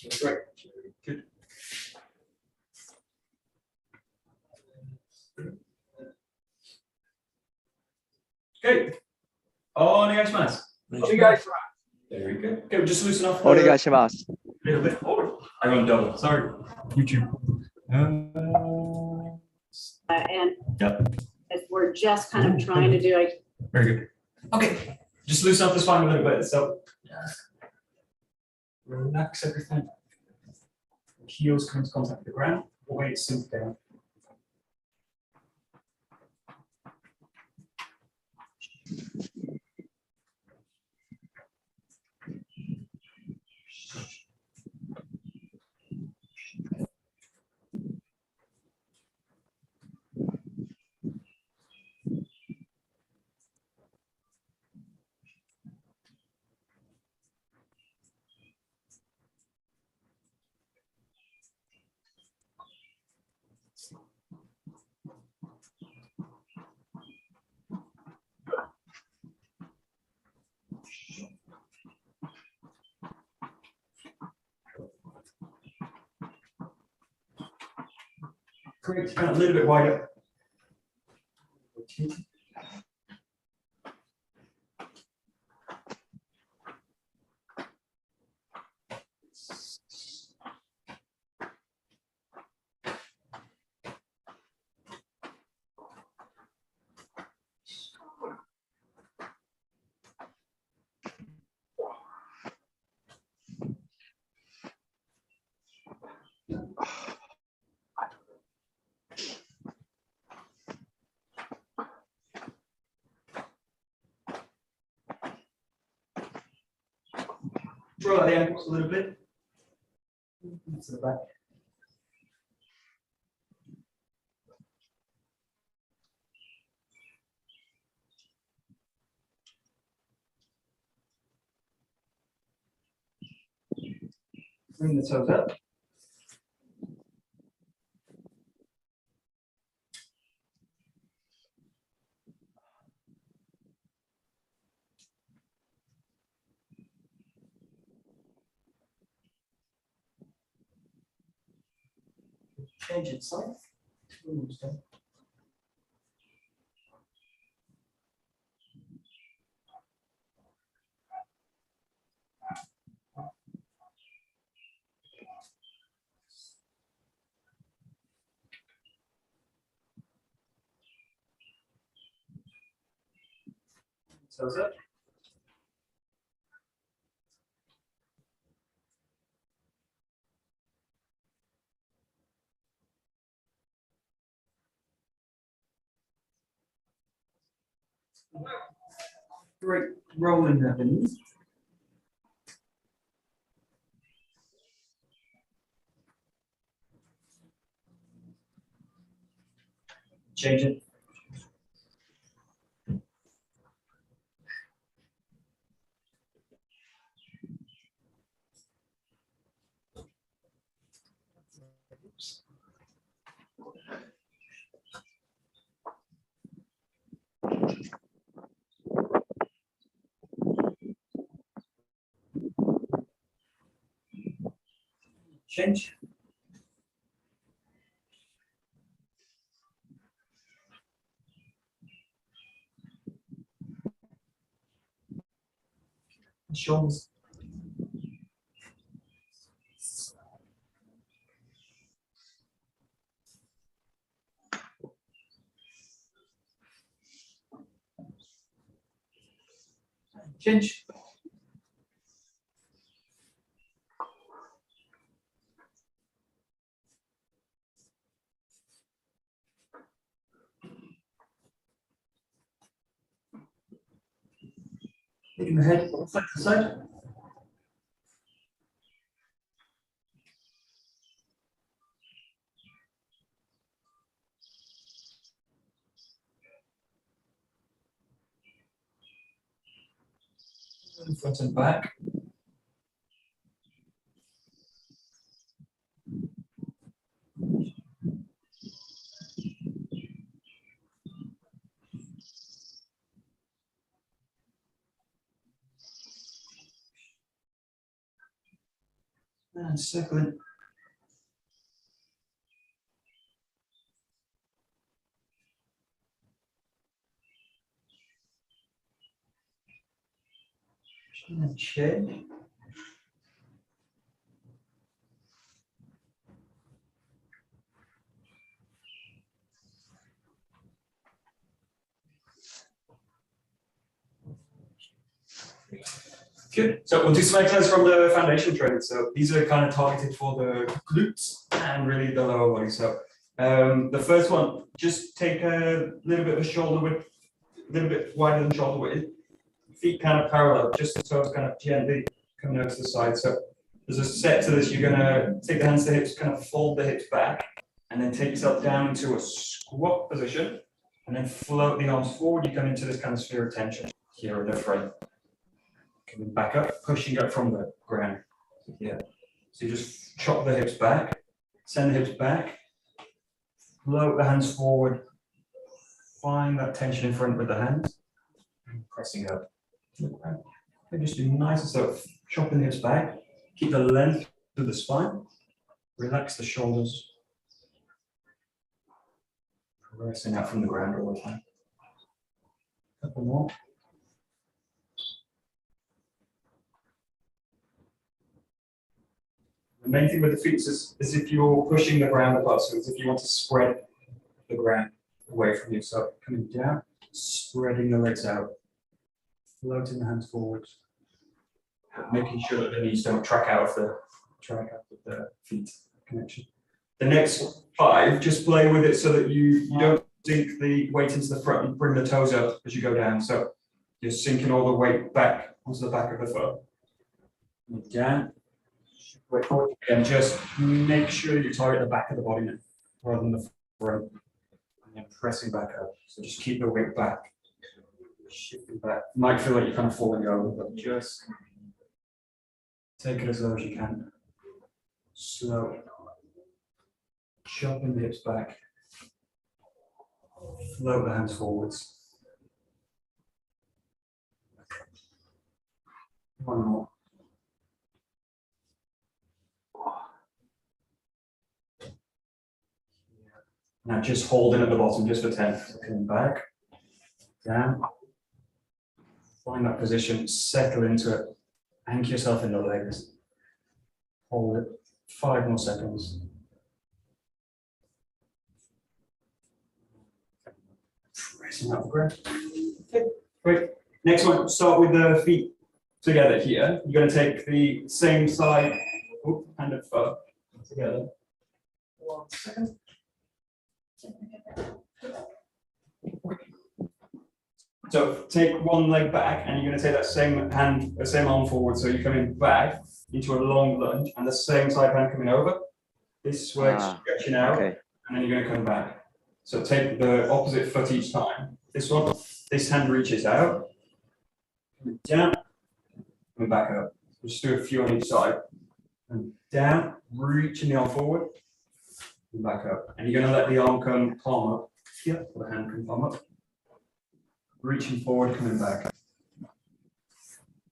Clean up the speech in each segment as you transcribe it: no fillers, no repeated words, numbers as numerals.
Great. Good. Okay. Onegaishimasu. Very good. Okay, we'll just loosen off. お願いします。 A little bit. Oh, I went double. Sorry. YouTube. And Yep. if we're just kind of trying to do like Very good. Okay. Just loosen up the spine a little bit. So relax everything. Heels come into contact with the ground. Weight sink down. Great, kind of a little bit wider. Roll out the ankles a little bit. To the back. Bring the toes up. Change its side. Toes up. Great, rolling the knees. Change it. Change. Shoulders. Change. Taking the head side to side. Front and back. And circle in. And change. Good. So we'll do some exercises from the foundation training. So these are kind of targeted for the glutes and really the lower body. So the first one, just take a little bit of shoulder width, a little bit wider than shoulder width. Feet kind of parallel, just the toes kind of gently coming out to the side. So there's a set to this. You're going to take the hands to the hips, kind of fold the hips back, and then take yourself down into a squat position, and then float the arms forward. You come into this kind of sphere of tension here in the front. Coming back up, pushing up from the ground. Yeah. So you just chop the hips back, send the hips back, float the hands forward, find that tension in front with the hands, and pressing up. And just do nice and slow, chopping the hips back, keep the length to the spine, relax the shoulders, pressing out from the ground all the time. Couple more. The main thing with the feet is if you're pushing the ground above, so it's if you want to spread the ground away from you. So coming down, spreading the legs out, floating the hands forward, making sure that the knees don't track out of the feet connection. The next 5, just play with it so that you don't sink the weight into the front and bring the toes up as you go down. So you're sinking all the weight back onto the back of the foot. And down. Wait forward and just make sure you target the back of the body now, rather than the front, and then pressing back up. So just keep the weight back, shifting back. You might feel like you're kind of falling over, but just take it as low as you can. Slow, chopping the hips back, float the hands forwards. One more. Now just holding at the bottom just for 10. So coming back, down, find that position, settle into it, anchor yourself in the legs, hold it, 5 more seconds. Pressing up the ground. Okay, great. Next one, start with the feet together here. You're going to take the same side, hand and foot together. 1 second. So take one leg back, and you're going to take that same hand, the same arm forward. So you're coming back into a long lunge, and the same side hand coming over. This way, stretching out, okay. And then you're going to come back. So take the opposite foot each time. This one, this hand reaches out, coming down, coming back up. Just do a few on each side, and down, reaching the arm forward. Back up, and you're going to let the arm come palm up here, or the hand come palm up. Reaching forward, coming back.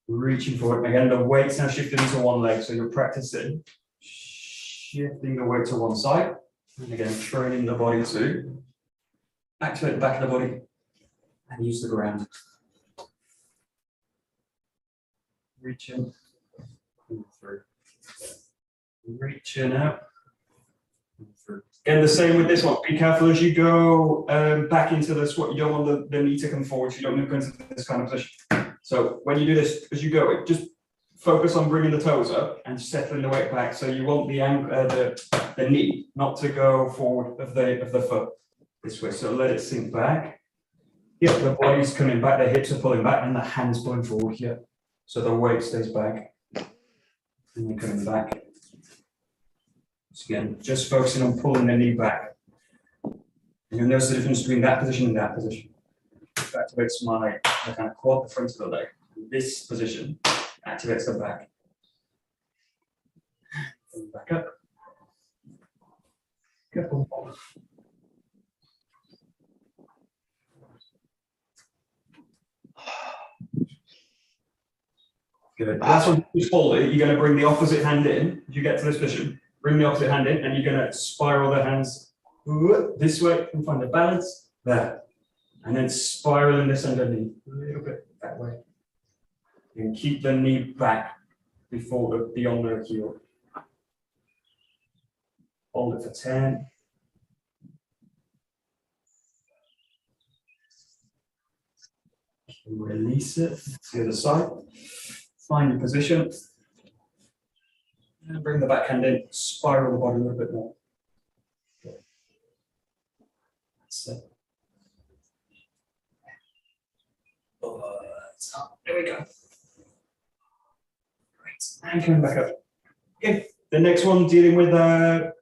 Reaching forward. Again, the weight's now shifted into one leg, so you're practicing shifting the weight to one side, and again, training the body to activate the back of the body and use the ground. Reaching through. Reaching out. Again, the same with this one. Be careful as you go back into the squat. You don't want the knee to come forward. So you don't want to go into this kind of position. So when you do this, as you go, just focus on bringing the toes up and settling the weight back. So you want the knee not to go forward of the foot this way. So let it sink back. Yeah, the body's coming back. The hips are pulling back, and the hands pulling forward here. So the weight stays back, and you're coming back. So again, just focusing on pulling the knee back. And you'll notice the difference between that position and that position. It activates my kind of quad, the front of the leg. And this position activates the back. And back up. Couple more. Good. Last one, just hold it. You're going to bring the opposite hand in. If you get to this position, bring the opposite hand in, and you're going to spiral the hands this way and find the balance there. And then spiraling this underneath a little bit that way. And keep the knee back beyond the heel. Hold it for 10. Release it to the other side. Find your position. And bring the back hand in. Spiral the body a little bit more. That's it. There we go. Great. And coming back up. Okay. The next one dealing with a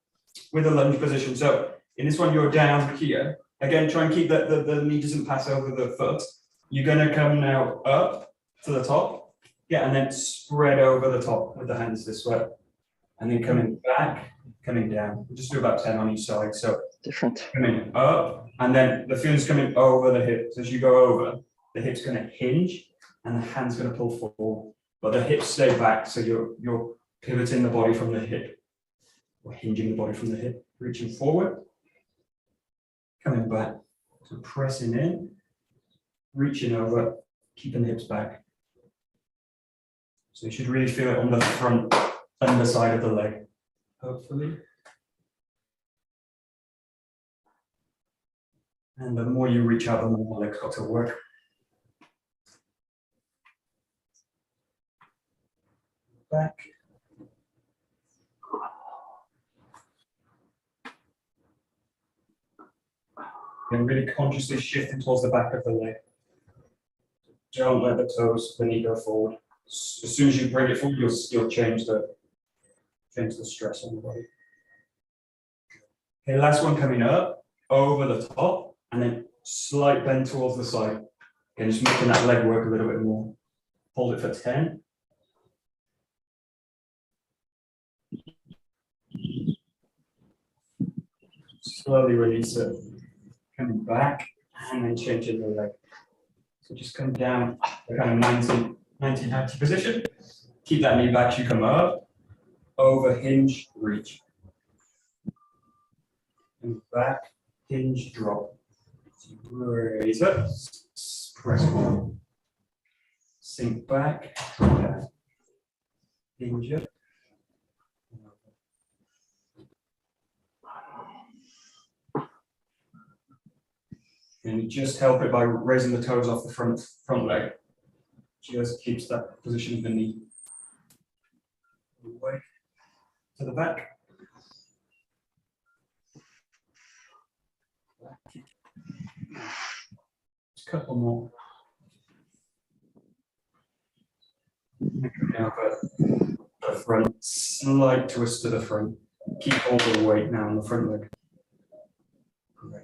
lunge position. So in this one, you're down here. Again, try and keep the knee doesn't pass over the foot. You're going to come now up to the top. Yeah, and then spread over the top with the hands this way. And then coming back, coming down. We'll just do about 10 on each side. So different. Coming up, and then the feeling's coming over the hips. As you go over, the hip's going to hinge, and the hand's going to pull forward. But the hips stay back, so you're pivoting the body from the hip, or hinging the body from the hip, reaching forward, coming back, so pressing in, reaching over, keeping the hips back. So you should really feel it on the front underside of the leg, hopefully. And the more you reach out, the more the leg's got to work. Back. And really consciously shifting towards the back of the leg. Don't let the toes, the knee go forward. As soon as you bring it forward, you'll change the stress on the body. Okay, last one coming up, over the top, and then slight bend towards the side. Again, just making that leg work a little bit more. Hold it for 10. Slowly release it. Coming back, and then changing the leg. So just come down, the kind of 90 position. Keep that knee back, you come up, over, hinge, reach. And back, hinge, drop. So raise up, press forward. Sink back, drop down. Hinge up. And you just help it by raising the toes off the front leg. Just keeps that position of the knee. Away to the back. Just a couple more. Now the front, slight twist to the front. Keep all the weight now on the front leg. Great.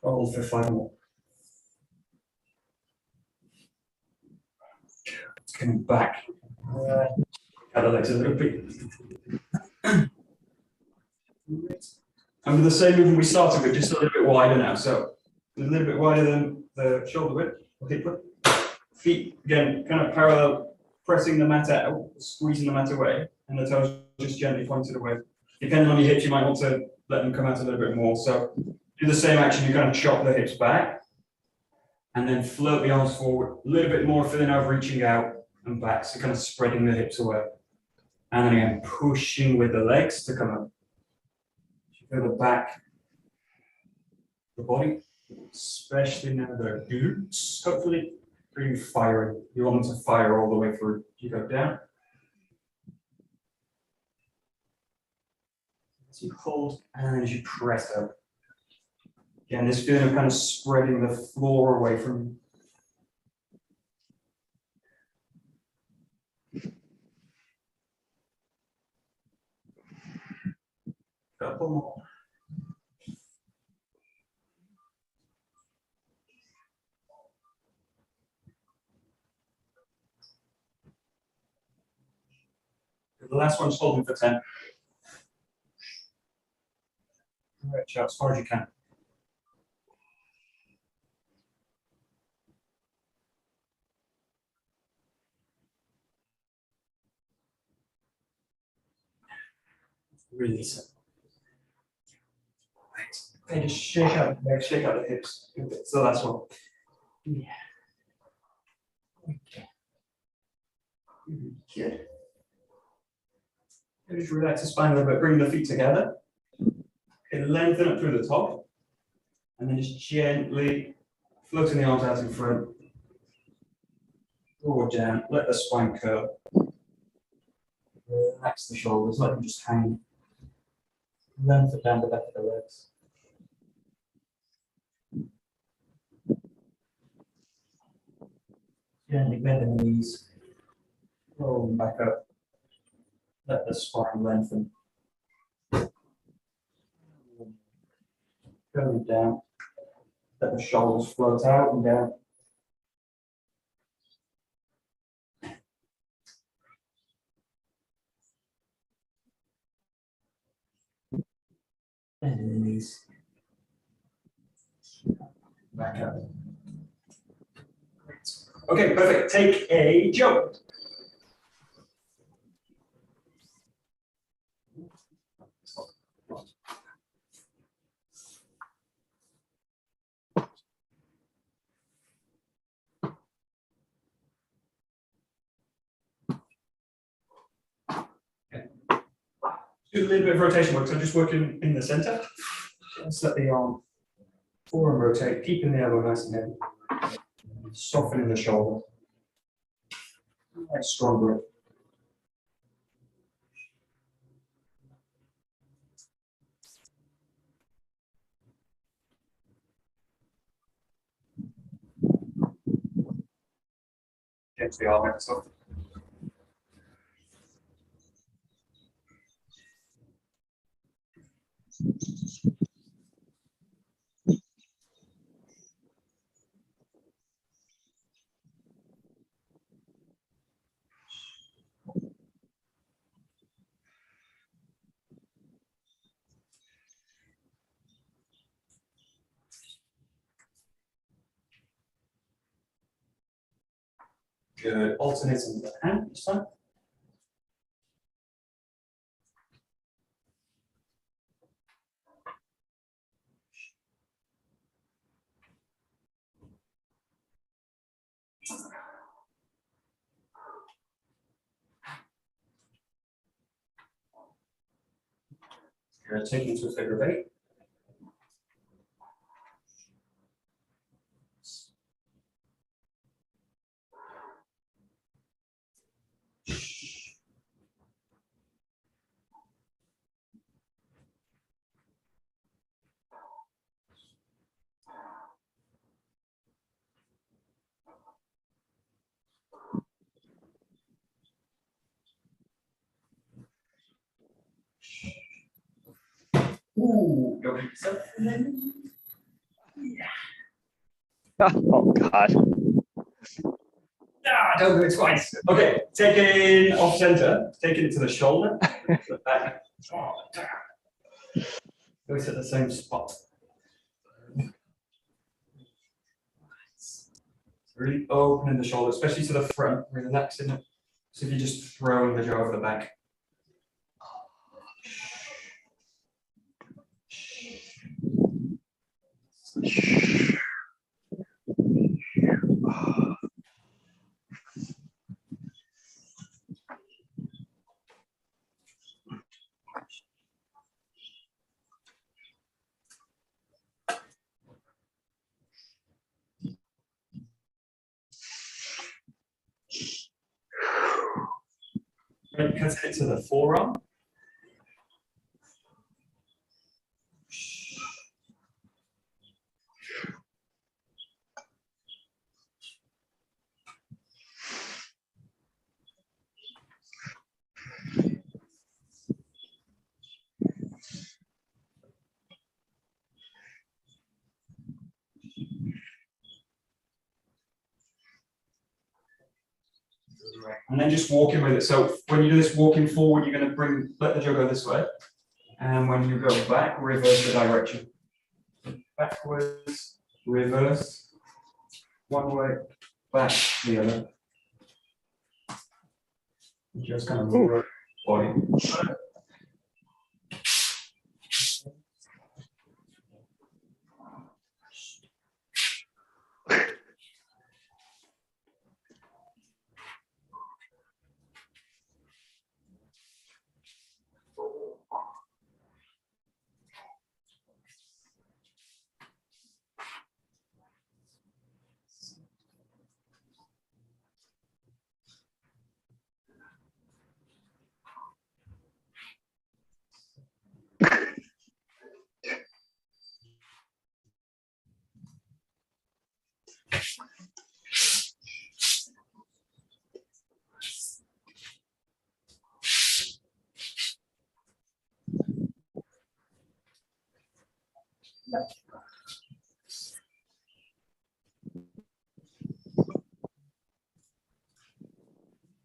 Hold for 5 more. It's coming back. Add the legs a little bit. And with the same movement we started with, just a little bit wider now. So a little bit wider than the shoulder width. Okay, put feet again, kind of parallel, pressing the mat out, squeezing the mat away, and the toes just gently pointed away. Depending on your hips, you might want to let them come out a little bit more. So do the same action, you kind of chop the hips back, and then float the arms forward, a little bit more, feeling out, reaching out and back, so kind of spreading the hips away. And then again, pushing with the legs to come up. Feel the back, the body, especially now the glutes, hopefully, really firing. You want them to fire all the way through. You go down. As you hold, and as you press up. Again, this feeling of kind of spreading the floor away from you. Couple more. The last one's holding for 10. Reach out as far as you can. Release it. Right. Okay, just shake out the legs, shake out the hips. So the last one. Yeah. Okay. Good. Just relax the spine a little bit, bring the feet together. Okay, lengthen up through the top. And then just gently floating the arms out in front. Draw down, let the spine curl. Relax the shoulders, let them just hang. Lengthen down the back of the legs. Gently bend the knees. Roll them back up. Let the spine lengthen. Going down. Let the shoulders float out and down. Bend the knees. Back up. Great. Okay, perfect. Take a jump. Do a little bit of rotation work, so just working in the center. Just let the arm forearm rotate, keeping the elbow nice and heavy. Softening the shoulder. Nice strong grip. Get to the arm exercise. Good. Alternating with the hand this time. Good. Taking to a figure of 8. Ooh, go ahead. Oh God. Ah, don't do it twice. Okay, taking off center, taking it to the shoulder, the back. Oh, damn. Always at the same spot. Really opening the shoulder, especially to the front, relaxing it. So if you're just throwing the jaw over the back. Right, cut it to the forearm. And then just walking with it. So when you do this walking forward, you're going to let the jaw go this way. And when you go back, reverse the direction. Backwards, reverse, one way, back, the other. Just kind of roll body.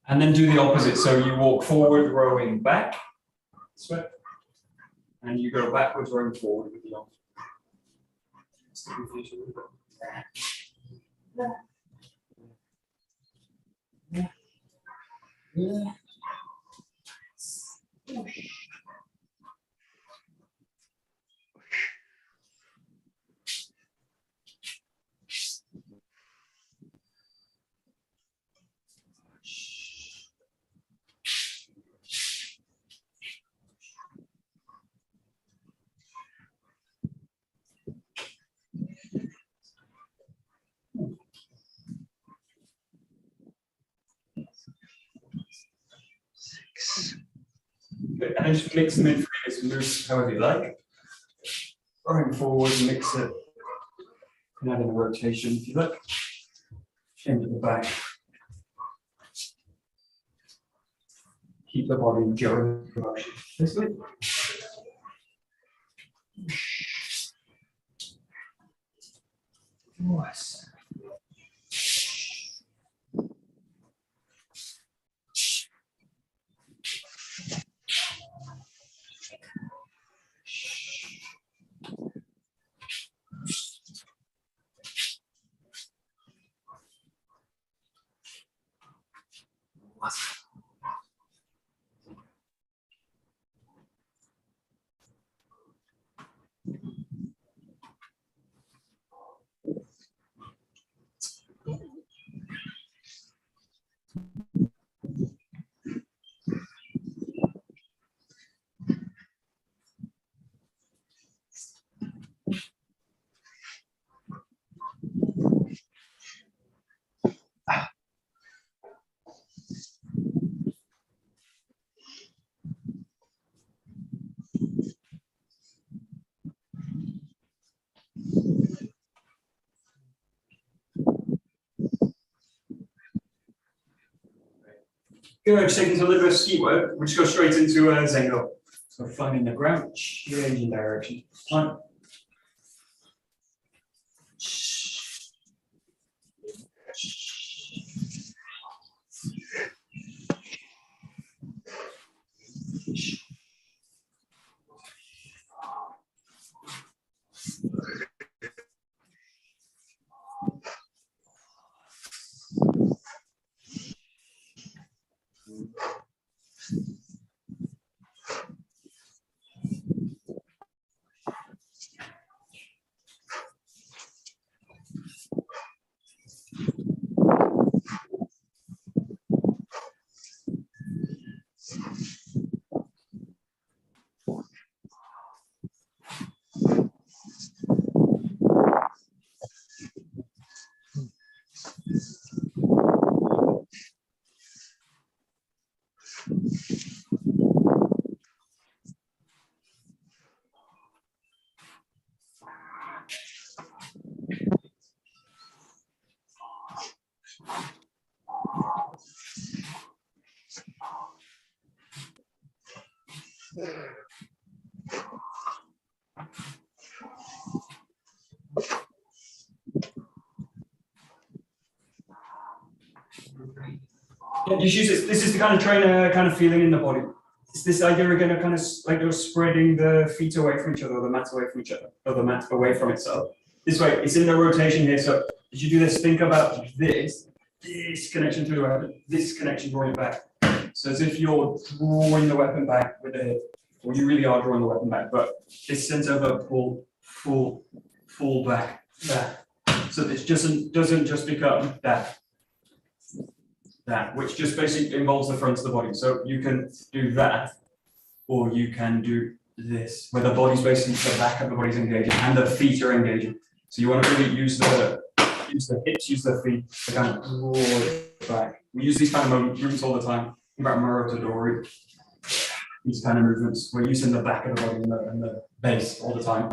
And then do the opposite. So you walk forward, rowing back, and you go backwards, rowing forward with the arm. Good. And then just mix them in freely, so move however you like. Going forward, mix it. And add in a rotation if you like. Into the back. Keep the body during motion. This way. Nice. Good, just taking a little bit of ski work. We'll just go straight into Zengo. So finding the ground, changing direction. One. Yeah, just use this. This is the kind of trainer kind of feeling in the body. It's this idea again of kind of like you're spreading the feet away from each other, or the mat away from each other, or the mat away from itself. This way, it's in the rotation here. So as you do this, think about this connection through the weapon, this connection drawing it back. So as if you're drawing the weapon back with the hip, or you really are drawing the weapon back, but this sense of a pull back, that. So this doesn't just become that, which just basically involves the front of the body. So you can do that, or you can do this, where the body's basically the back of the body's engaging and the feet are engaging. So you want to really use the hips, use the feet to kind of draw it back. We use these kind of movements all the time. Think about Murotadori. These kind of movements, we're using the back of the body and the base all the time.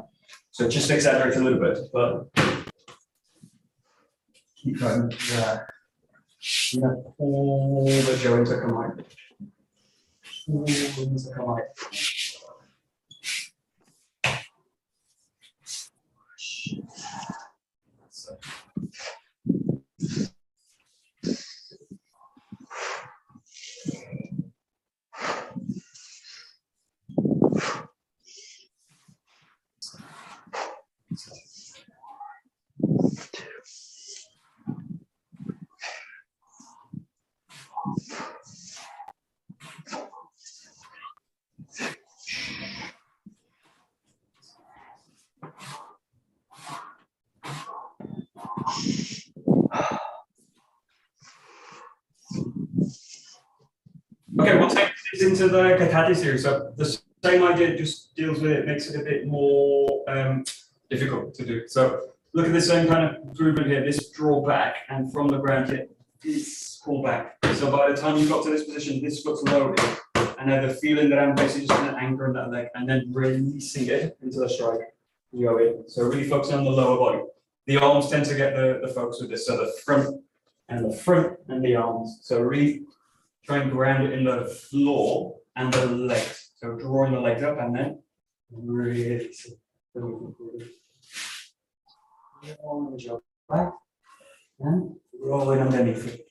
So just exaggerate a little bit, but keep going there. You're going to pull the jaw into 𝒂𝒂𝒏𝒄𝒏. Pull into 𝒂𝒂𝒏𝒄𝒏. So. Okay, we'll take this into the 𝒂𝒂𝒕 series. So the same idea just deals with it, makes it a bit more difficult to do. So look at the same kind of movement here. This draw back, and from the ground here, this pull back. So by the time you got to this position, this foot's loaded, and I have the feeling that I'm basically just going to anchor in that leg, and then releasing it into the strike. You go in. So really focusing on the lower body. The arms tend to get the focus with this. So the front and the arms. So really try and ground it in the floor and the legs. So drawing the legs up and then release it. Back and rolling underneath it.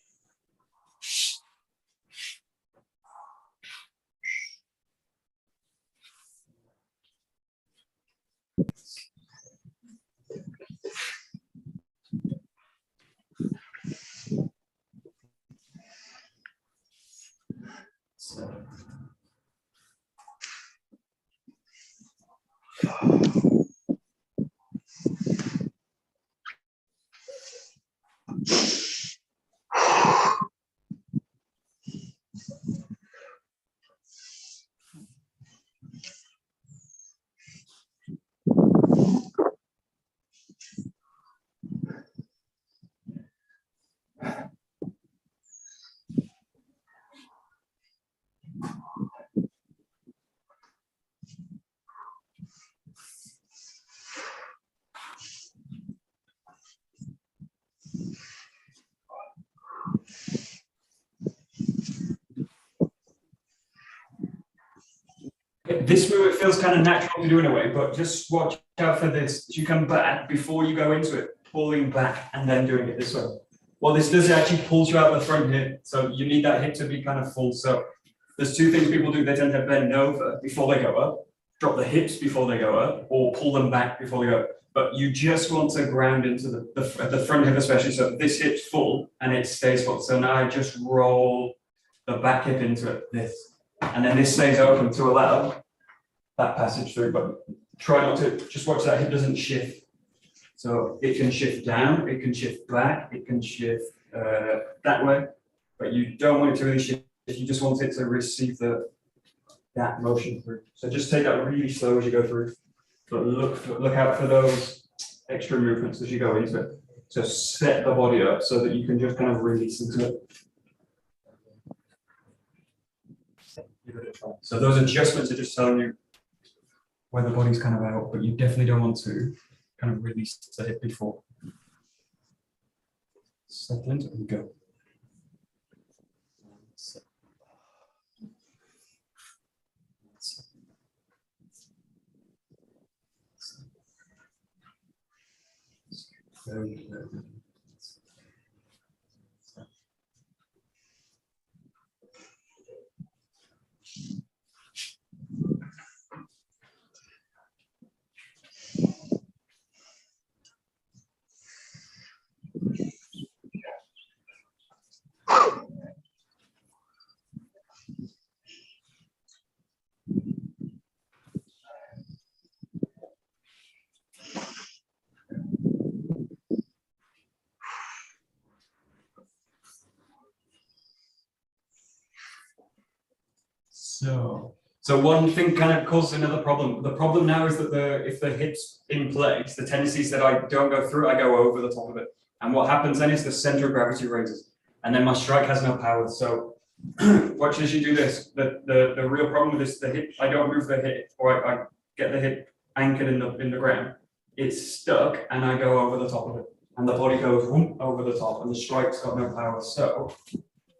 This move, it feels kind of natural to do in a way, but just watch out for this. As you come back, before you go into it, pulling back and then doing it this way. Well, this does actually pulls you out the front hip, so you need that hip to be kind of full. So there's two things people do. They tend to bend over before they go up, drop the hips before they go up, or pull them back before they go up. But you just want to ground into the front hip especially, so this hip's full and it stays full. So now I just roll the back hip into it, this. And then this stays open to allow that passage through, but try not to, just watch that hip doesn't shift. So it can shift down, it can shift back, it can shift that way, but you don't want it to really shift, you just want it to receive that motion through. So just take that really slow as you go through, but look out for those extra movements as you go into it. So set the body up so that you can just kind of release into it. So those adjustments are just telling you where the body's kind of out, but you definitely don't want to kind of release the hip before. Settle into it and go. So one thing kind of causes another problem. The problem now is that if the hip's in place, the tendency is that I don't go through, I go over the top of it. And what happens then is the center of gravity raises, and then my strike has no power. So watch as you do this. The real problem with this, the hip, I don't move the hip, or I get the hip anchored in the ground. It's stuck, and I go over the top of it, and the body goes whoop, over the top, and the strike's got no power. So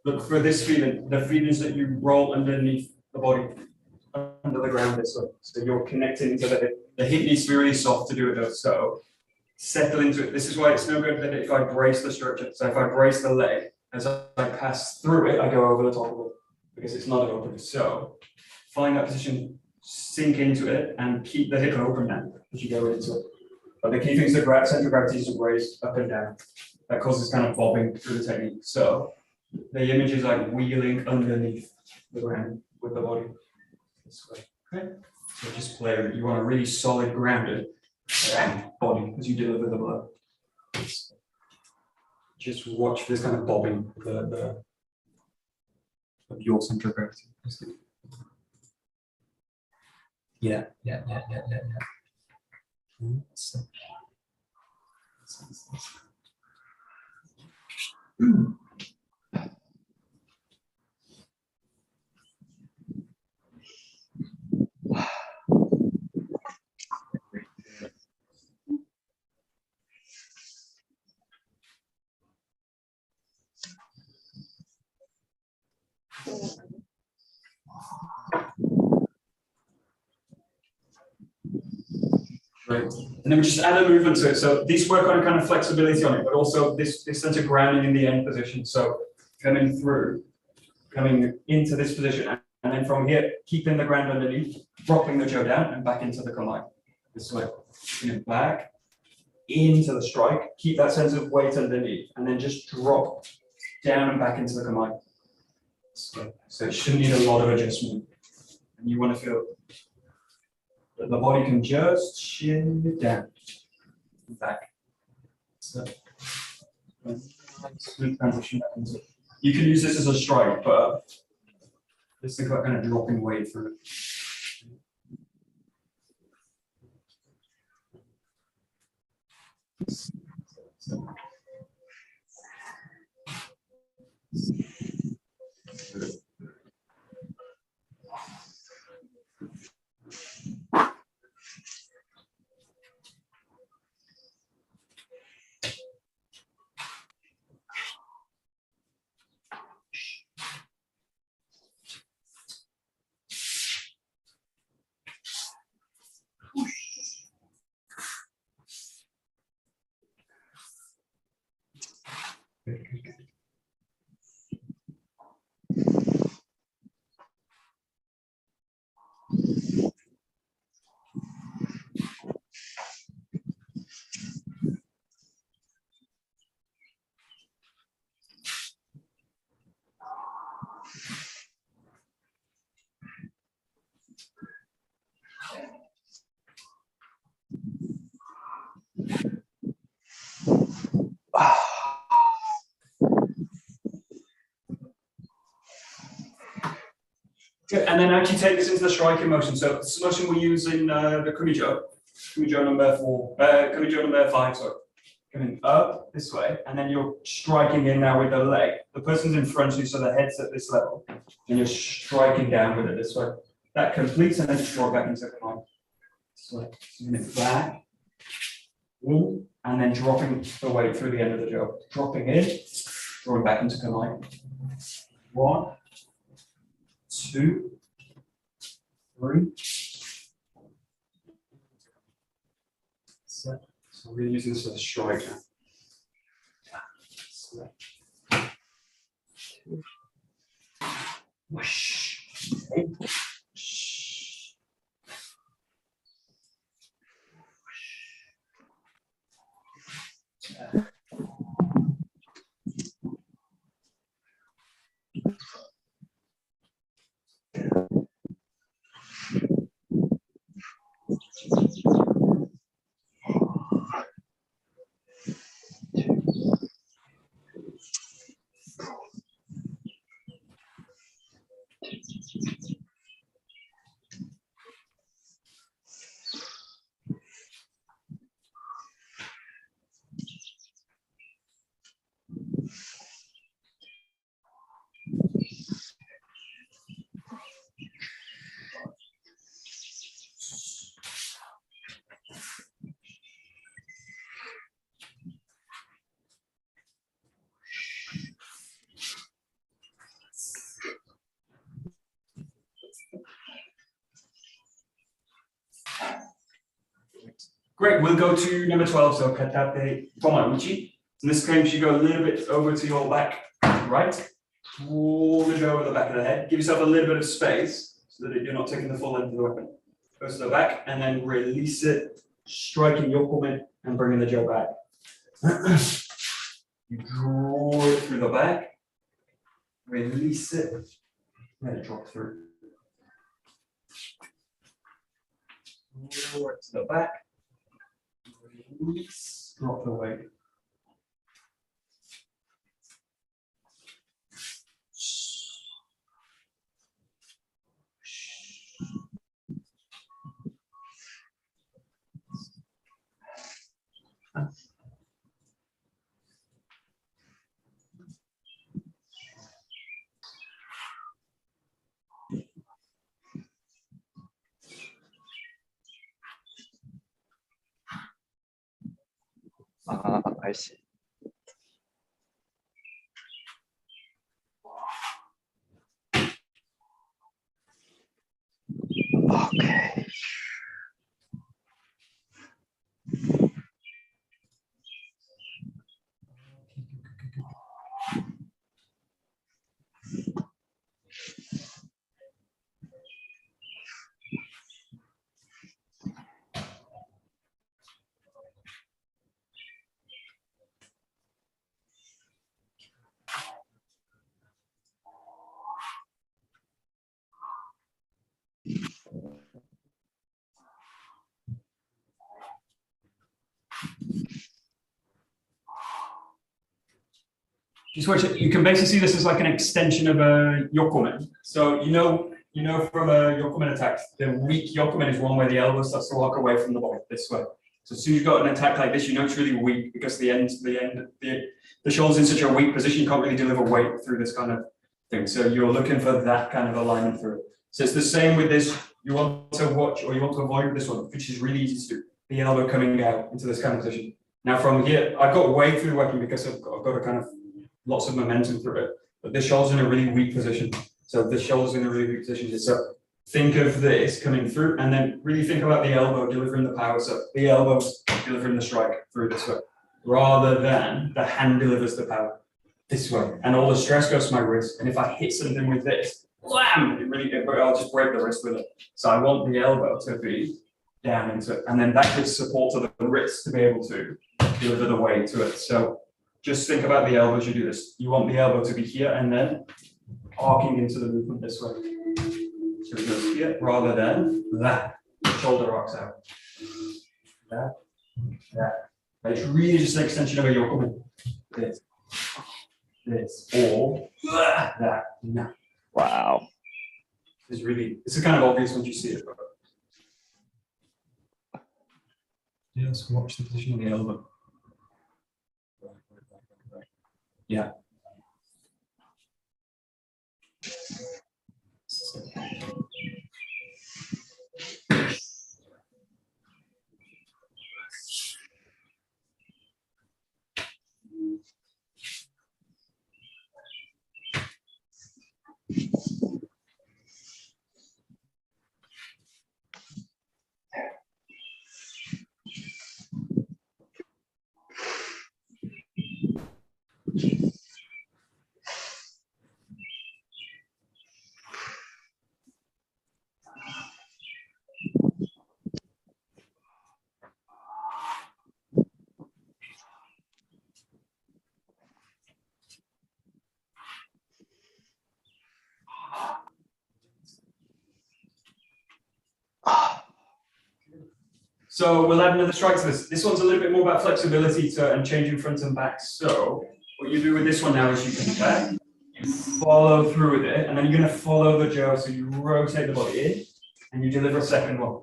look for this feeling. The feeling is that you roll underneath the body, under the ground this way. So you're connecting to the hip. The hip needs to be really soft to do it though. So settle into it. This is why it's no good that if I brace the structure. So if I brace the leg, as I pass through it, I go over the top of it because it's not open. So find that position, sink into it, and keep the hip open now as you go into it. But the key thing is the center of gravity is raised up and down. That causes kind of bobbing through the technique. So the image is like wheeling underneath the ground with the body. This way. Okay. So just play with it. You want a really solid grounded body as you deliver the blow. Just watch this kind of bobbing of your center of gravity. Yeah. Right. And then we just add a movement to it. So these work on a kind of flexibility on it, but also this sense of grounding in the end position. So coming through, coming into this position, and then from here, keeping the ground underneath, dropping the jaw down and back into the kamae. This way, back into the strike, keep that sense of weight underneath, and then just drop down and back into the kamae. So it shouldn't need a lot of adjustment. And you want to feel that the body can just shin down and back. So smooth transition back into it. You can use this as a strike, but just think about kind of dropping weight through it. Good. And then actually take this into the striking motion. So this is motion we use in the Kumijo number 4, Kumijo number 5. So coming up this way, and then you're striking in now with the leg. The person's in front of you, so the head's at this level, and you're striking down with it this way. That completes, and then just draw back into the kamae. This way, back, in, and then dropping the weight through the end of the jaw. Dropping in, drawing back into kamae. 1, 2, 3. So we're going to use this as a strike now. Whoosh. Okay. Great, we'll go to number 12, so katate tomauchi. In this case, you go a little bit over to your back, right? Pull it over the back of the head. Give yourself a little bit of space so that you're not taking the full length of the weapon. Goes to the back, and then release it, striking your comment and bringing the jaw back. You draw it through the back, release it, let it drop through. Draw it to the back, release, drop the weight. I see. Okay. Just watch it. You can basically see this as like an extension of a yokomen. So you know from a yokomen attack, the weak yokomen is one where the elbow starts to walk away from the body this way. So as soon as you've got an attack like this, you know it's really weak because the shoulder's in such a weak position, you can't really deliver weight through this kind of thing. So you're looking for that kind of alignment through it. So it's the same with this. You want to watch or you want to avoid this one, which is really easy to do. The elbow coming out into this kind of position. Now from here, I've got weight through the weapon because I've got a kind of lots of momentum through it, but this shoulder's in a really weak position. So this shoulder's in a really weak position. So think of this coming through, and then really think about the elbow delivering the power. So the elbow's delivering the strike through this way, rather than the hand delivers the power this way. And all the stress goes to my wrist. And if I hit something with this, wham! I'll just break the wrist with it. So I want the elbow to be down into it, and then that gives support to the wrist to be able to deliver the weight to it. So just think about the elbow as you do this. You want the elbow to be here and then arcing into the movement this way. So it goes here rather than that. Shoulder arcs out. That. It's really just an extension of a yokomen. This, or that. No. Wow. It's kind of obvious once you see it. Just watch the position of the elbow. Yeah. So we'll add another strike to this. This one's a little bit more about flexibility and changing front and back. So what you do with this one now is you come back, you follow through with it, and then you're going to follow the jaw. So you rotate the body in, and you deliver a second one.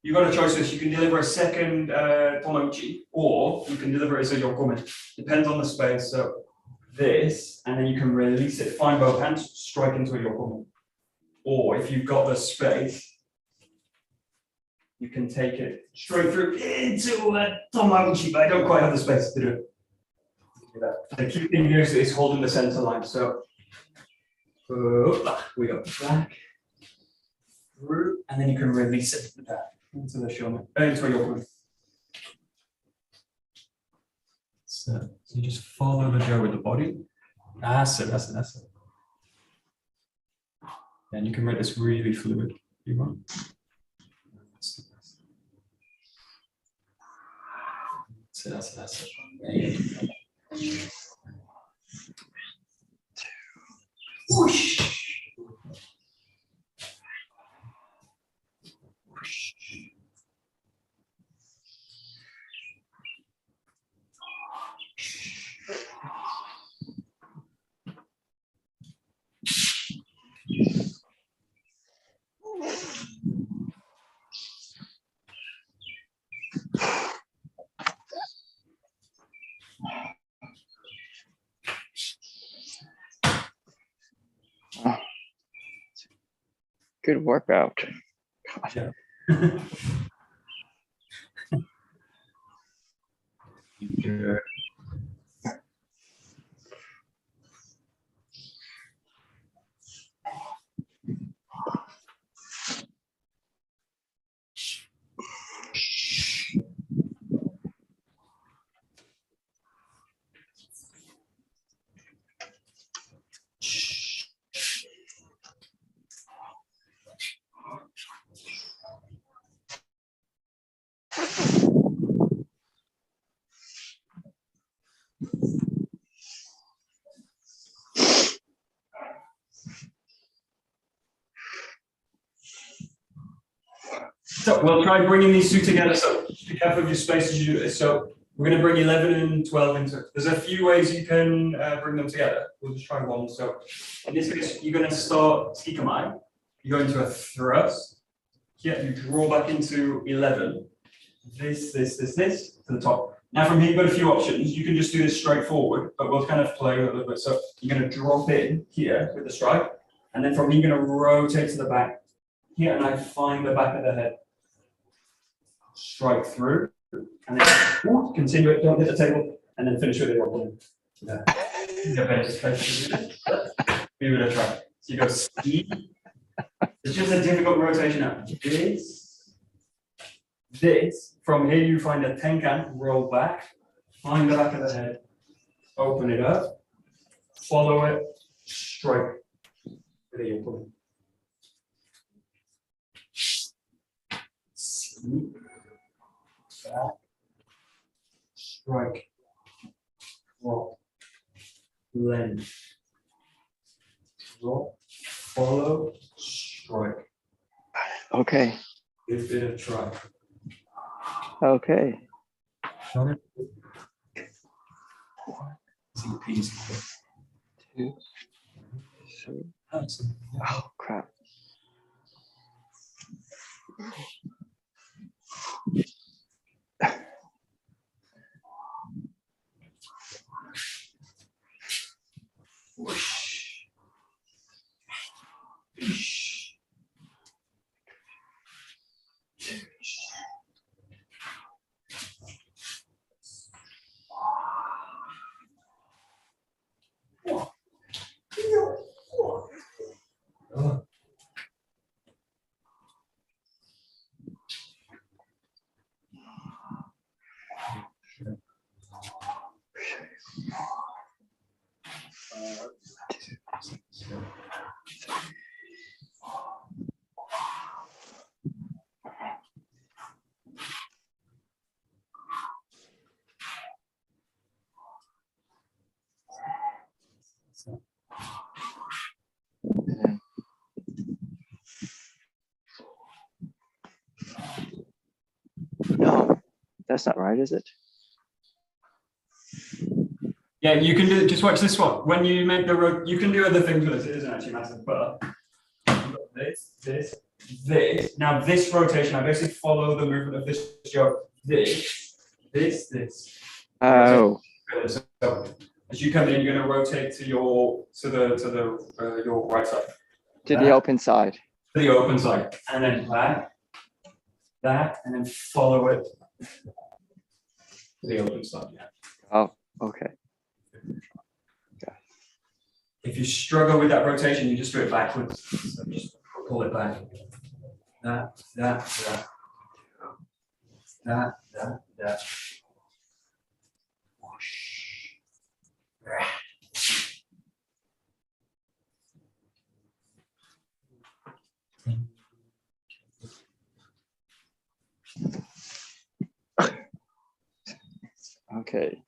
You've got a choice of this. You can deliver a second tomauchi, or you can deliver it as a yokomen. Depends on the space. So this, and then you can release it. Find both hands, strike into a yokomen. Or if you've got the space, you can take it straight through into a tomauchi, but I don't quite have the space to do it. The key thing here is holding the center line. So we go back, through, and then you can release it back into the shoulder, into a yokomen. That's it. So you just follow the jaw with the body. That's it, that's it, that's it. And you can make this really fluid if you want. That's it, that's it, that's it. Whoosh. Whoosh. Good workout. Yeah. Good. So we'll try bringing these two together. So be careful of your space as you do this. So we're going to bring 11 and 12 into it. There's a few ways you can bring them together. We'll just try one. So in this case, you're going to start 𝒕𝒂𝒏. You go into a thrust. Here you draw back into 11. This to the top. Now from here, you've got a few options. You can just do this straight forward, but we'll kind of play with it a little bit. So you're going to drop in here with the strike. And then from here, you're going to rotate to the back. Here, and I find the back of the head. Strike through, and then continue it, don't hit the table, and then finish with it. Yeah. Give it a try. So you go ski. It's just a difficult rotation now. This. From here, you find a tenkan, roll back, find the back of the head, open it up, follow it, strike. With the open. Sweep. Back, strike, drop, blend, drop, follow, strike. Okay. Give it a try. Okay. Got it? 𝒕𝒉𝒂𝒕. 2, 3. Oh crap. No, that's not right, is it? Yeah, you can do. Just watch this one. When you make the you can do other things with it. It isn't actually massive, but this. Now this rotation, I basically follow the movement of this jaw. This. Oh. So as you come in, you're going to rotate to your your right side. To the open side. To the open side, and then that, and then follow it to the open side. Yeah. Oh, okay. If you struggle with that rotation, you just do it backwards. So just pull it back. That. Whoosh. Okay.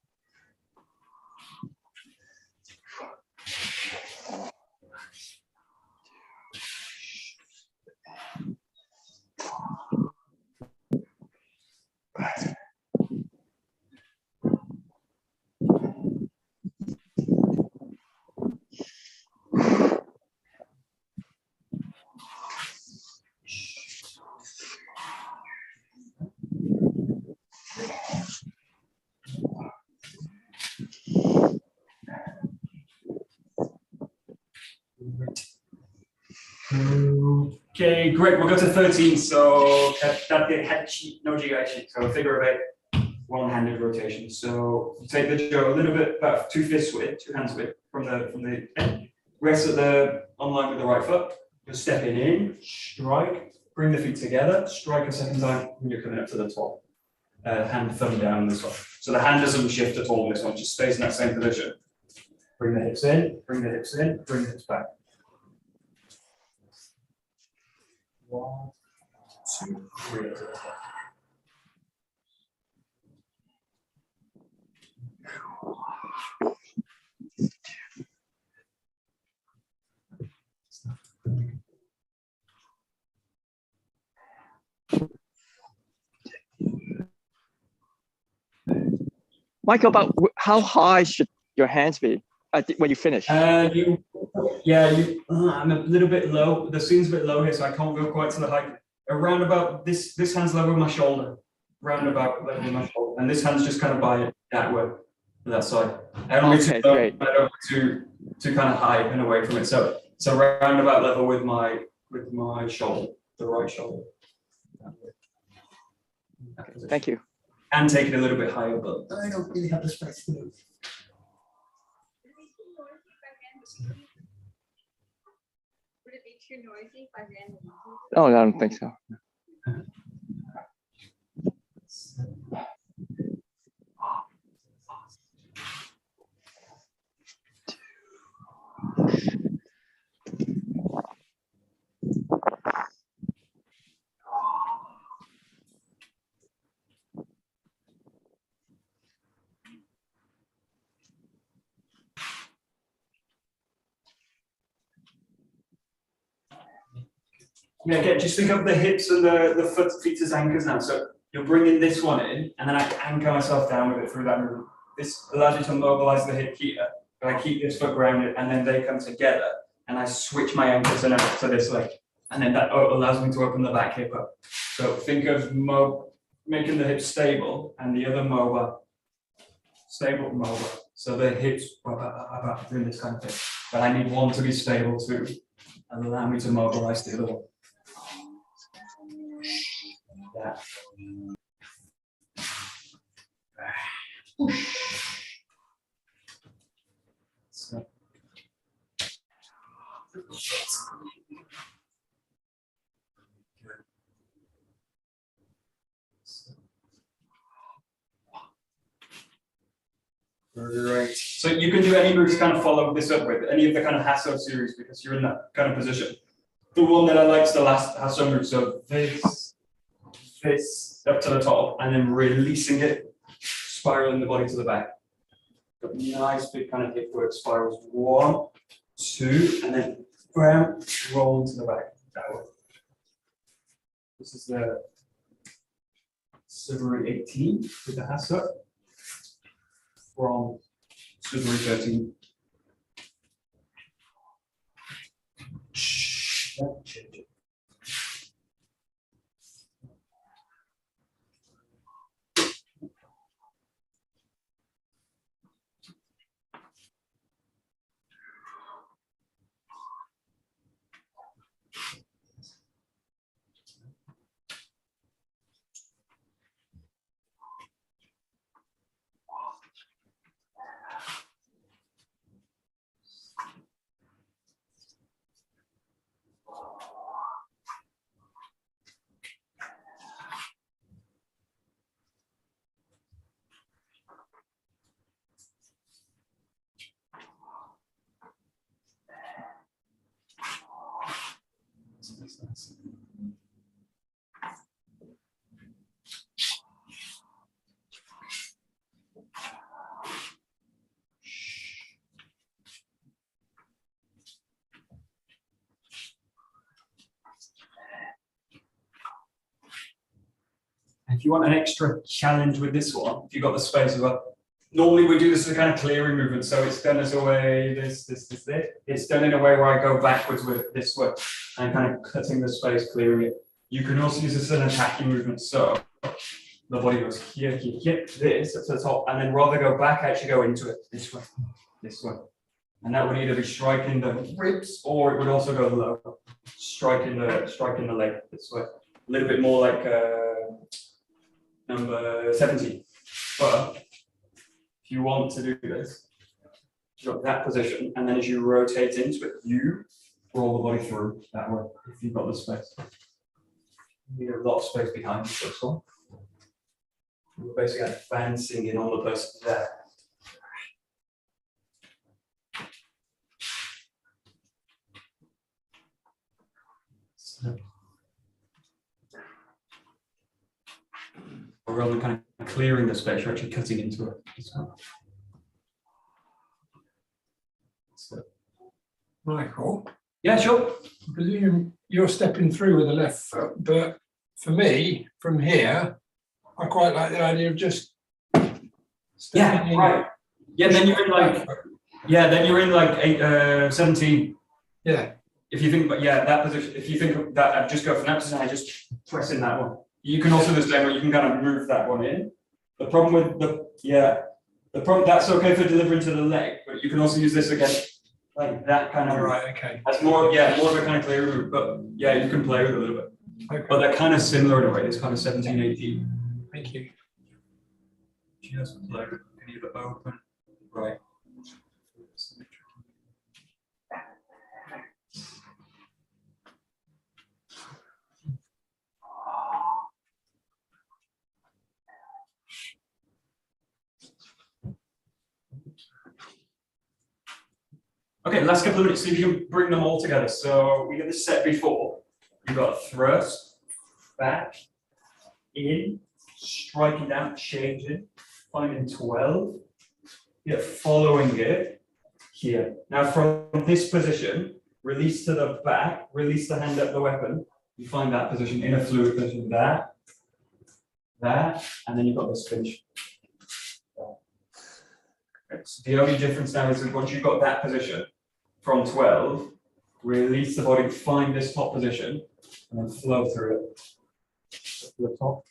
Okay, great. We'll go to 13. So 𝒂𝒊𝒔𝒂𝒕 no jigashi. So figure of 8, one-handed rotation. So you take the jo a little bit, about 2 fists width, 2 hands width from the end. Rest at the on line with the right foot. You're stepping in, strike, bring the feet together, strike a second time when you're coming up to the top. Hand thumb down this one. So the hand doesn't shift at all. This one just stays in that same position. Bring the hips in, bring the hips in, bring the hips back. 1, 2, 3. Michael, but how high should your hands be when you finish? I'm a little bit low. The scene's a bit low here, so I can't go quite to the height. Around about this hand's level with my shoulder. Round about level with my shoulder. And this hand's just kind of by it that way, that side. I don't Okay, great. I don't too kind of high and away from it. So round about level with my shoulder, the right shoulder. Okay, thank you. And take it a little bit higher, but I don't really have the space to move. Would it be too noisy if I ran the music? Oh, I don't think so. Yeah, again, just think of the hips and the feet as anchors now. So you're bringing this one in, and then I anchor myself down with it through that movement. This allows you to mobilize the hip here, but I keep this foot grounded, and then they come together, and I switch my ankles and out to this leg, and then that allows me to open the back hip up. So think of making the hips stable, and the other mobile, stable, mobile. So the hips doing this kind of thing, but I need one to be stable to allow me to mobilize the other one. Yeah. So. Right. So you can do any moves, kind of follow this up with any of the kind of Hasso series because you're in that kind of position. The one that I like is the last Hasso move. So this up to the top, and then releasing it, spiraling the body to the back. Got nice big kind of hip work spirals. 1, 2, and then round, roll to the back. That way. This is the February 18 with the Hasso from February 13. If you want an extra challenge with this one, if you've got the space as well, normally we do this as a kind of clearing movement. So it's done as a way, this. It's done in a way where I go backwards with it this way and kind of cutting the space, clearing it. You can also use this as an attacking movement. So the body goes here, this up to the top, and then rather go back, actually go into it this way. And that would either be striking the ribs or it would also go low, striking the leg this way. A little bit more like number 17. But if you want to do this, you've got that position, and then as you rotate into it, you roll the body through that way if you've got the space. You need a lot of space behind you, this one. We're basically advancing in on the person there. So, rather than kind of clearing the space, you're actually cutting into it. So. Michael, Yeah, sure. I presume you're stepping through with the left foot, but for me, from here, I quite like the idea of just stepping in. Right. Yeah, then you're in like, then you're in like 17. Yeah. If you think, but yeah, that position, if you think of that, I'd just go from that position, I just press in that one. You can also do the same, but you can kind of move that one in. The problem with the problem, that's okay for delivering to the leg, but you can also use this again, like that kind of. All right, okay. That's more of a kind of clear route, but yeah, you can play with it a little bit. Okay. But they're kind of similar in a way, it's kind of 17, 18. Thank you. Just like, can either open, right. Okay, last couple of minutes, see if you can bring them all together. So we get this set before. You've got thrust, back, in, striking down, changing, finding 12. You're following it here. Now from this position, release to the back, release the hand up the weapon. You find that position in a fluid position, that, and then you've got this finish. So the only difference now is that once you've got that position from 12, release the body, find this top position, and then flow through it to the top.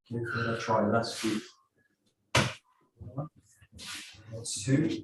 Give it a try. Last few. 2.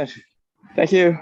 Excellent. Thank you.